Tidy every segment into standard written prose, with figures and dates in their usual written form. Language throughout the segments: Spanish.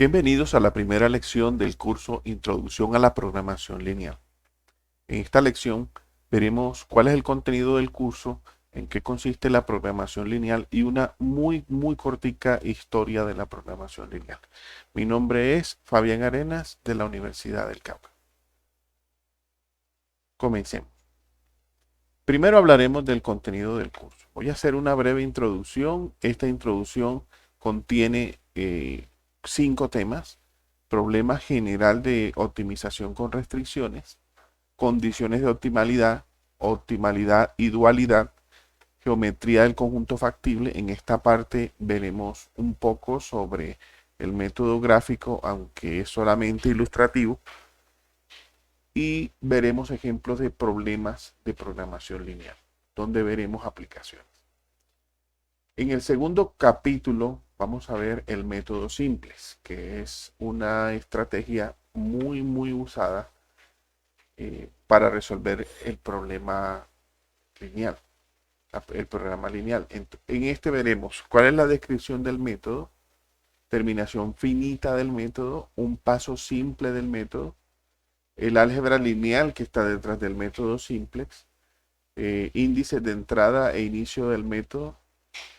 Bienvenidos a la primera lección del curso Introducción a la Programación Lineal. En esta lección veremos cuál es el contenido del curso, en qué consiste la programación lineal y una muy cortica historia de la programación lineal. Mi nombre es Fabián Arenas de la Universidad del Cauca. Comencemos. Primero hablaremos del contenido del curso. Voy a hacer una breve introducción. Esta introducción contiene 5 temas: problema general de optimización con restricciones, condiciones de optimalidad, optimalidad y dualidad, geometría del conjunto factible. En esta parte veremos un poco sobre el método gráfico, aunque es solamente ilustrativo, y veremos ejemplos de problemas de programación lineal, donde veremos aplicaciones. En el segundo capítulo vamos a ver el método simples, que es una estrategia muy usada para resolver el problema lineal, el programa lineal. En este veremos cuál es la descripción del método, terminación finita del método, un paso simple del método, el álgebra lineal que está detrás del método simplex, índices de entrada e inicio del método,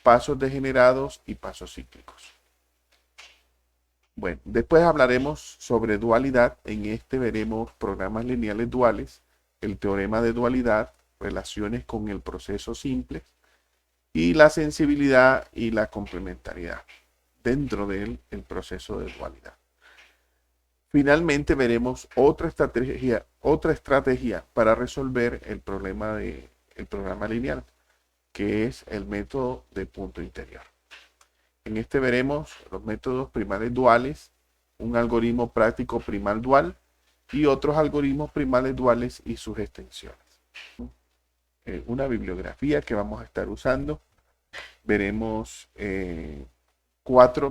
pasos degenerados y pasos cíclicos. Bueno, después hablaremos sobre dualidad. En este veremos programas lineales duales, el teorema de dualidad, relaciones con el proceso simple y la sensibilidad y la complementariedad dentro del proceso de dualidad. Finalmente veremos otra estrategia para resolver el problema del programa lineal, que es el método de punto interior. En este veremos los métodos primales duales, un algoritmo práctico primal dual y otros algoritmos primales duales y sus extensiones. Una bibliografía que vamos a estar usando. Veremos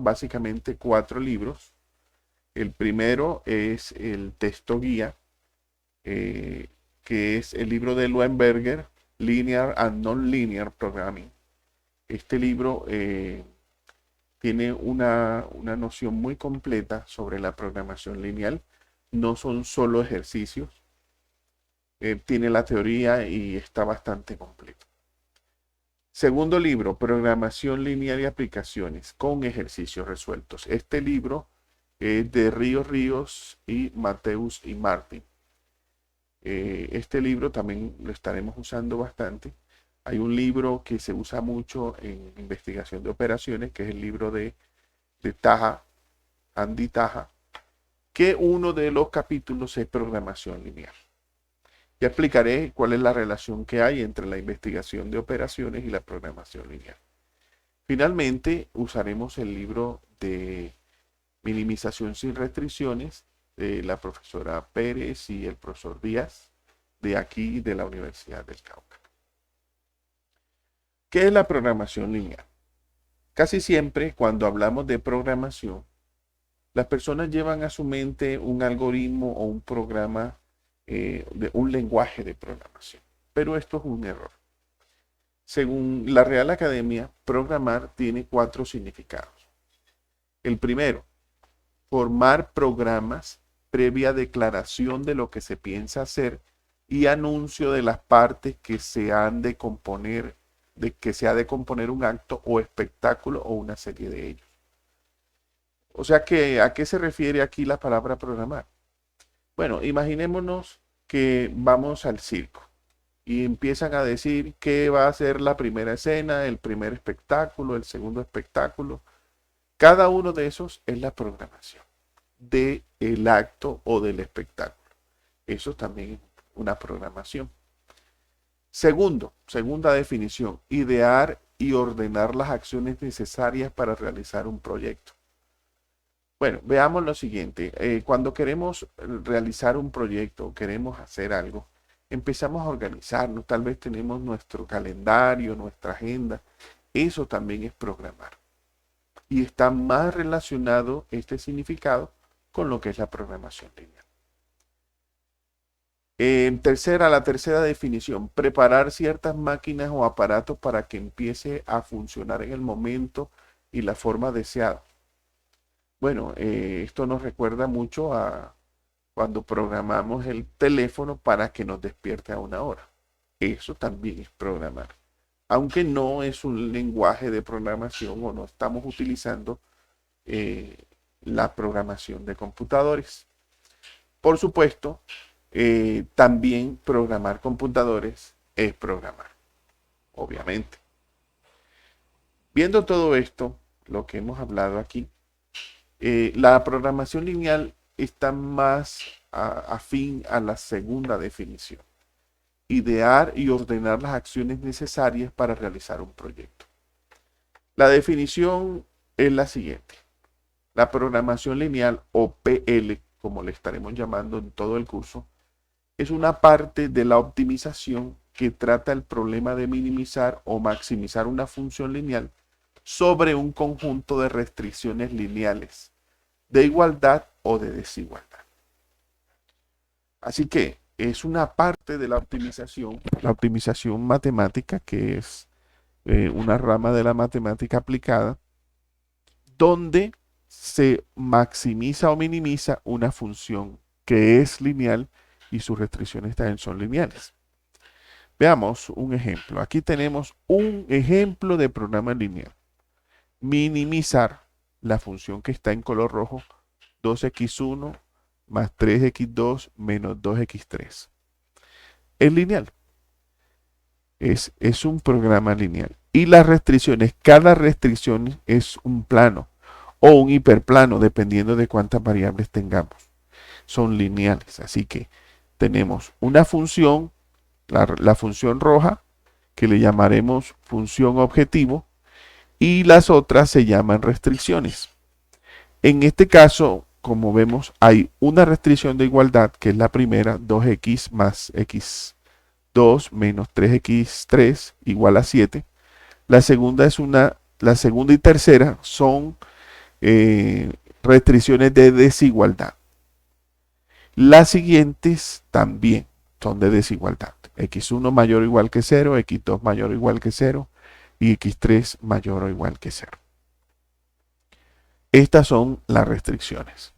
básicamente cuatro libros. El primero es el texto guía, que es el libro de Loenberger, Linear and Non-Linear Programming. Este libro tiene una noción muy completa sobre la programación lineal. No son solo ejercicios. Tiene la teoría y está bastante completo. Segundo libro, Programación Lineal y Aplicaciones con ejercicios resueltos. Este libro es de Ríos y Mateus y Martin. Este libro también lo estaremos usando bastante. Hay un libro que se usa mucho en investigación de operaciones, que es el libro de Taha, Andy Taha, que uno de los capítulos es programación lineal. Ya explicaré cuál es la relación que hay entre la investigación de operaciones y la programación lineal. Finalmente, usaremos el libro de minimización sin restricciones de la profesora Pérez y el profesor Díaz, de aquí de la Universidad del Cauca. ¿Qué es la programación lineal? Casi siempre cuando hablamos de programación, las personas llevan a su mente un algoritmo o un programa, de un lenguaje de programación. Pero esto es un error. Según la Real Academia, programar tiene 4 significados. El primero, formar programas previa declaración de lo que se piensa hacer y anuncio de las partes que se han de componer, de que se ha de componer un acto o espectáculo o una serie de ellos. O sea que, ¿a qué se refiere aquí la palabra programar? Bueno, imaginémonos que vamos al circo y empiezan a decir qué va a ser la primera escena, el primer espectáculo, el segundo espectáculo. Cada uno de esos es la programación del acto o del espectáculo. Eso también es una programación. Segunda definición, idear y ordenar las acciones necesarias para realizar un proyecto. Bueno, veamos lo siguiente. Cuando queremos realizar un proyecto, queremos hacer algo, empezamos a organizarnos. Tal vez tenemos nuestro calendario, nuestra agenda. Eso también es programar. Y está más relacionado este significado con lo que es la programación lineal. La tercera definición, preparar ciertas máquinas o aparatos para que empiece a funcionar en el momento y la forma deseada. Bueno, esto nos recuerda mucho a cuando programamos el teléfono para que nos despierte a una hora. Eso también es programar. Aunque no es un lenguaje de programación o no estamos utilizando eh, la programación de computadores. Por supuesto, también programar computadores es programar, obviamente. Viendo todo esto, lo que hemos hablado aquí, la programación lineal está más afín a la segunda definición: idear y ordenar las acciones necesarias para realizar un proyecto. La definición es la siguiente: la programación lineal, o PL, como le estaremos llamando en todo el curso, es una parte de la optimización que trata el problema de minimizar o maximizar una función lineal sobre un conjunto de restricciones lineales de igualdad o de desigualdad. Así que es una parte de la optimización matemática, que es una rama de la matemática aplicada, donde se maximiza o minimiza una función que es lineal y sus restricciones también son lineales. Veamos un ejemplo. Aquí tenemos un ejemplo de programa lineal. Minimizar la función que está en color rojo, 2x1 más 3x2 menos 2x3. Es lineal. Es un programa lineal. Y las restricciones, cada restricción es un plano o un hiperplano, dependiendo de cuántas variables tengamos. Son lineales. Así que tenemos una función, la función roja, que le llamaremos función objetivo, y las otras se llaman restricciones. En este caso, como vemos, hay una restricción de igualdad, que es la primera, 2x más x2 menos 3x3 igual a 7. La segunda y tercera son restricciones de desigualdad. Las siguientes también son de desigualdad: x1 mayor o igual que 0, x2 mayor o igual que 0 y x3 mayor o igual que 0. Estas son las restricciones.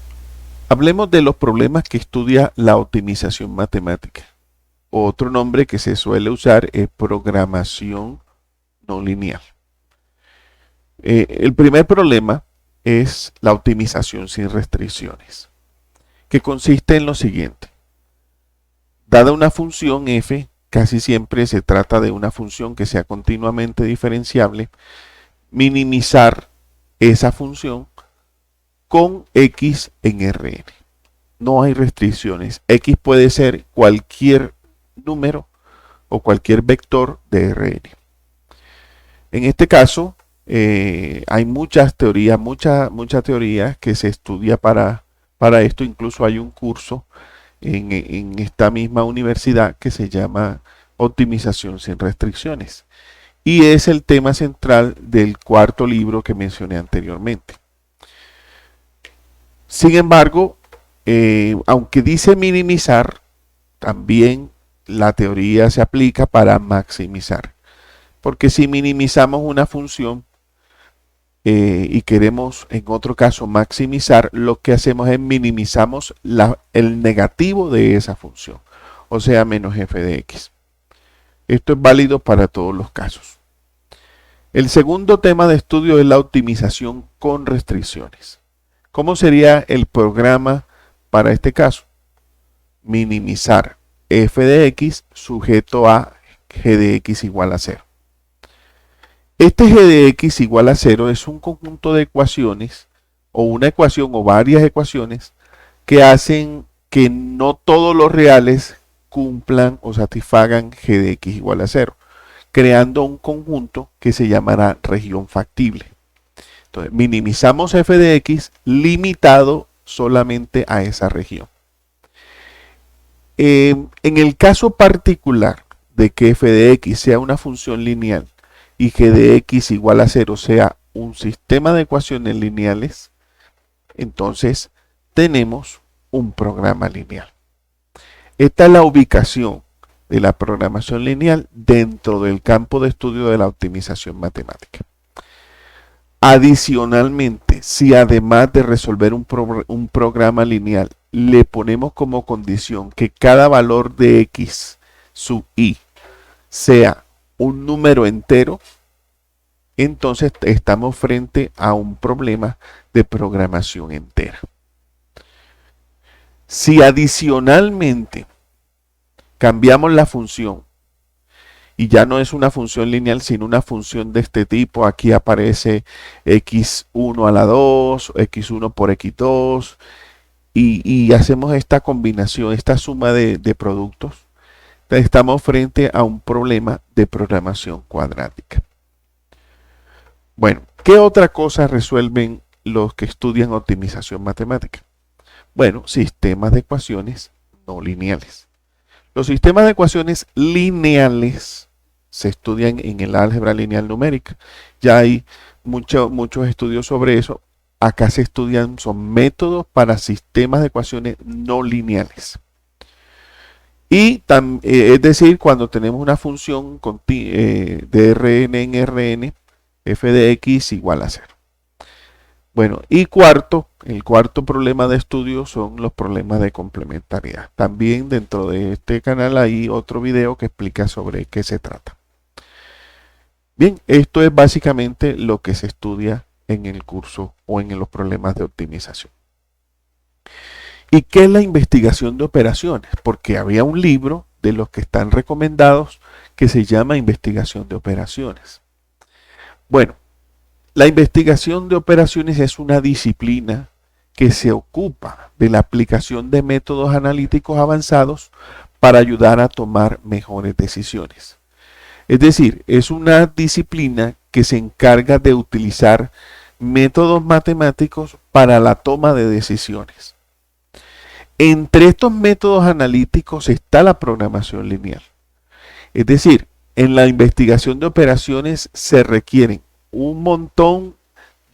Hablemos de los problemas que estudia la optimización matemática. Otro nombre que se suele usar es programación no lineal. El primer problema es la optimización sin restricciones, que consiste en lo siguiente. Dada una función f, casi siempre se trata de una función que sea continuamente diferenciable, minimizar esa función con x en Rn. No hay restricciones. X puede ser cualquier número o cualquier vector de Rn. En este caso, hay muchas teorías, muchas teorías que se estudia para esto. Incluso hay un curso en esta misma universidad que se llama Optimización sin restricciones. Y es el tema central del cuarto libro que mencioné anteriormente. Sin embargo, aunque dice minimizar, también la teoría se aplica para maximizar. Porque si minimizamos una función y queremos en otro caso maximizar, lo que hacemos es minimizamos el negativo de esa función, o sea, menos f de x. Esto es válido para todos los casos. El segundo tema de estudio es la optimización con restricciones. ¿Cómo sería el programa para este caso? Minimizar f de x sujeto a g de x igual a 0. Este g de x igual a 0 es un conjunto de ecuaciones, o una ecuación o varias ecuaciones, que hacen que no todos los reales cumplan o satisfagan g de x igual a 0, creando un conjunto que se llamará región factible. Entonces, minimizamos f de x limitado solamente a esa región. En el caso particular de que f de x sea una función lineal y g de x igual a 0 sea un sistema de ecuaciones lineales, entonces tenemos un programa lineal. Esta es la ubicación de la programación lineal dentro del campo de estudio de la optimización matemática. Adicionalmente, si además de resolver un programa lineal, le ponemos como condición que cada valor de x sub i sea un número entero, entonces estamos frente a un problema de programación entera. Si adicionalmente cambiamos la función y ya no es una función lineal, sino una función de este tipo, aquí aparece x1 a la 2, x1 por x2, y hacemos esta combinación, esta suma de productos, estamos frente a un problema de programación cuadrática. Bueno, ¿qué otra cosa resuelven los que estudian optimización matemática? Bueno, sistemas de ecuaciones no lineales. Los sistemas de ecuaciones lineales se estudian en el álgebra lineal numérica. Ya hay muchos estudios sobre eso. Acá se estudian, son métodos para sistemas de ecuaciones no lineales. Y es decir, cuando tenemos una función de Rn en Rn, f de x igual a 0. Bueno, y el cuarto problema de estudio son los problemas de complementariedad. También dentro de este canal hay otro video que explica sobre qué se trata. Bien, esto es básicamente lo que se estudia en el curso o en los problemas de optimización. ¿Y qué es la investigación de operaciones? Porque había un libro de los que están recomendados que se llama Investigación de Operaciones. Bueno, la investigación de operaciones es una disciplina que se ocupa de la aplicación de métodos analíticos avanzados para ayudar a tomar mejores decisiones. Es decir, es una disciplina que se encarga de utilizar métodos matemáticos para la toma de decisiones. Entre estos métodos analíticos está la programación lineal. Es decir, en la investigación de operaciones se requieren un montón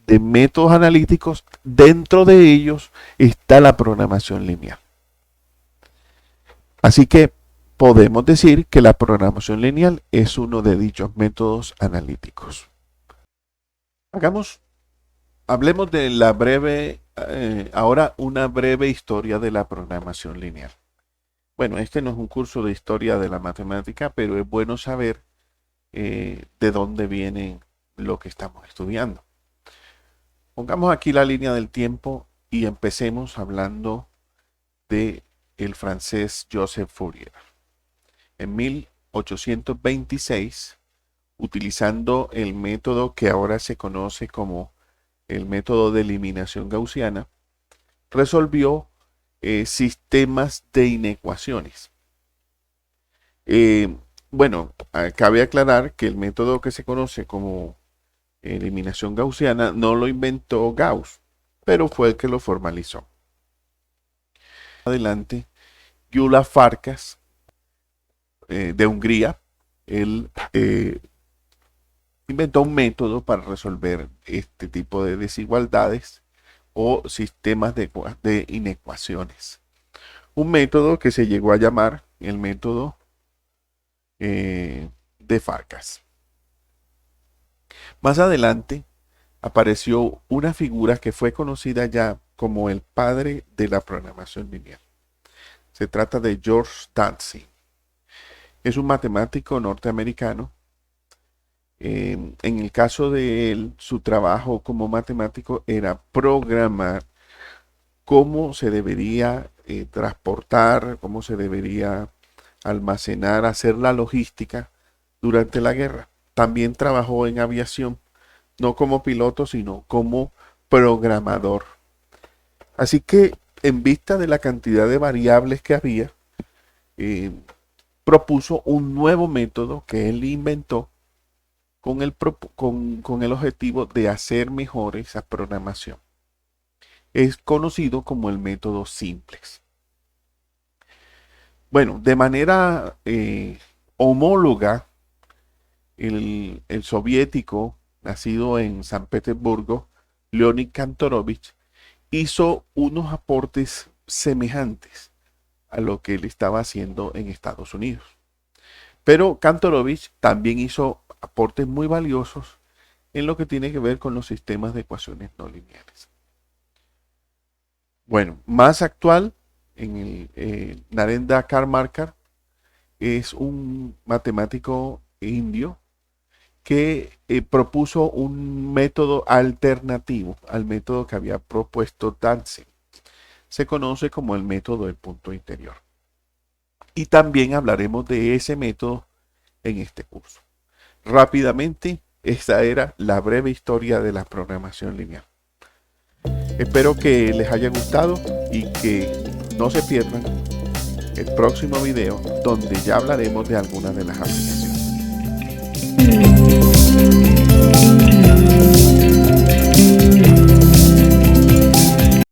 de métodos analíticos. Dentro de ellos está la programación lineal. Así que podemos decir que la programación lineal es uno de dichos métodos analíticos. Hablemos de la ahora una breve historia de la programación lineal. Bueno, este no es un curso de historia de la matemática, pero es bueno saber de dónde viene lo que estamos estudiando. Pongamos aquí la línea del tiempo y empecemos hablando de el francés Joseph Fourier. En 1826, utilizando el método que ahora se conoce como el método de eliminación gaussiana, resolvió sistemas de inecuaciones. Bueno, cabe aclarar que el método que se conoce como eliminación gaussiana no lo inventó Gauss, pero fue el que lo formalizó. Adelante, Gyula Farkas, de Hungría, él inventó un método para resolver este tipo de desigualdades o sistemas de inecuaciones. Un método que se llegó a llamar el método de Farkas. Más adelante apareció una figura que fue conocida ya como el padre de la programación lineal. Se trata de George Dantzig. Es un matemático norteamericano. En el caso de él, su trabajo como matemático era programar cómo se debería transportar, cómo se debería almacenar, hacer la logística durante la guerra. También trabajó en aviación, no como piloto, sino como programador. Así que, en vista de la cantidad de variables que había, propuso un nuevo método que él inventó con el objetivo de hacer mejor esa programación. Es conocido como el método simplex. Bueno, de manera homóloga, el soviético, nacido en San Petersburgo, Leonid Kantorovich, hizo unos aportes semejantes a lo que él estaba haciendo en Estados Unidos. Pero Kantorovich también hizo aportes muy valiosos en lo que tiene que ver con los sistemas de ecuaciones no lineales. Bueno, más actual, en Narendra Karmarkar es un matemático indio que propuso un método alternativo al método que había propuesto Dantzig. Se conoce como el método del punto interior. Y también hablaremos de ese método en este curso. Rápidamente, esta era la breve historia de la programación lineal. Espero que les haya gustado y que no se pierdan el próximo video donde ya hablaremos de algunas de las aplicaciones.